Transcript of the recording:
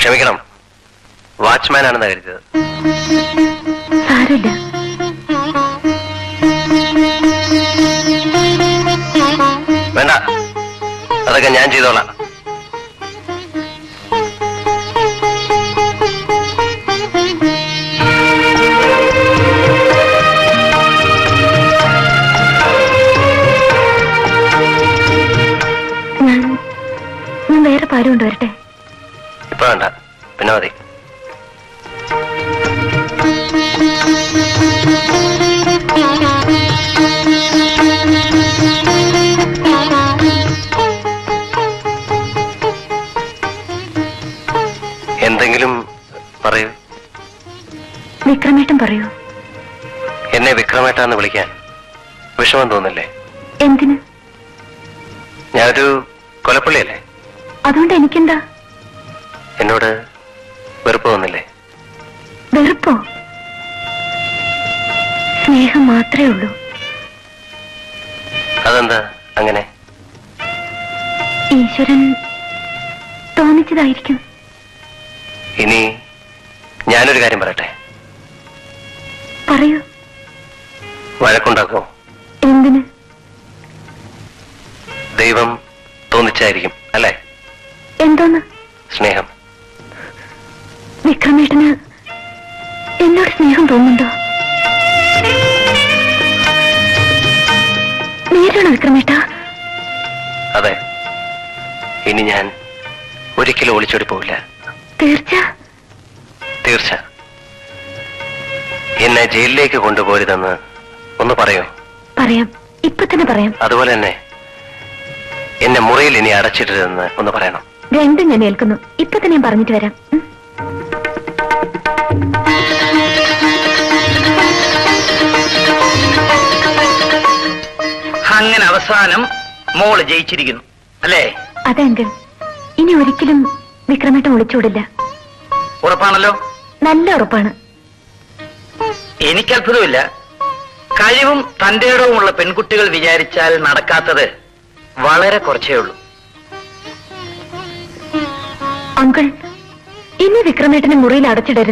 ക്ഷമിക്കണം, വാച്ച്മാൻ ആണെന്ന് കരുതിയത്. സാരമില്ല. വേണ്ട, അതൊക്കെ ഞാൻ ചെയ്തോളാം. ഞാൻ വേറെ പാല് കൊണ്ടുവരട്ടെ? ഇപ്പൊ വേണ്ട, പിന്നെ മതി. എന്തെങ്കിലും പറയൂ. വിക്രമേട്ടൻ പറയൂ. എന്നെ വിക്രമേട്ടാന്ന് വിളിക്കാൻ വിഷമം തോന്നില്ലേ? എന്തിന്? ഞാനൊരു കൊലപ്പള്ളിയല്ലേ? അതുകൊണ്ട് എനിക്കെന്താ? എന്നോട് വെറുപ്പ് തോന്നില്ലേ? വെറുപ്പോ? സ്നേഹം മാത്രമേ ഉള്ളൂ. അതെന്താ അങ്ങനെ? ഈശ്വരൻ തോന്നിച്ചതായിരിക്കും. ഇനി ഞാനൊരു കാര്യം പറയട്ടെ. പറയൂ. വഴക്കുണ്ടാക്കോ? എന്തിന്? ദൈവം തോന്നിച്ചായിരിക്കും അല്ലേ? എന്തോന്ന്? സ്നേഹം. വിക്രമേട്ടന് എന്നോട് സ്നേഹം തോന്നുന്നുണ്ടോ? നേരാണോ വിക്രമേട്ട? അതെ. ഇനി ഞാൻ ഒരിക്കലും ഒളിച്ചോടി പോവില്ല. തീർച്ച? തീർച്ച. എന്നെ ജയിലിലേക്ക് കൊണ്ടുപോരുതെന്ന് ഒന്ന് പറയോ? പറയാം, ഇപ്പൊ തന്നെ പറയാം. അതുപോലെ തന്നെ എന്നെ മുറിയിൽ ഇനി അടച്ചിടരുതെന്ന് ഒന്ന് പറയണം. രണ്ടും ഞാൻ ഏൽക്കുന്നു. ഇപ്പൊ തന്നെ ഞാൻ പറഞ്ഞിട്ട് വരാം. അങ്ങനെ അവസാനം മോള് ജയിച്ചിരിക്കുന്നു അല്ലേ? അതെ അങ്കിൾ, ഇനി ഒരിക്കലും വിക്രമേട്ടൻ ഒളിച്ചോടില്ല. ഉറപ്പാണല്ലോ? നല്ല ഉറപ്പാണ്. എനിക്കത്ഭുതമില്ല. കഴിവും തന്റെ ഇടവുമുള്ള പെൺകുട്ടികൾ വിചാരിച്ചാൽ നടക്കാത്തത് വളരെ കുറച്ചേ ഉള്ളൂ. അങ്കിൾ, ഇനി വിക്രമേട്ടനെ മുറിയിൽ അടച്ചിടരുത്.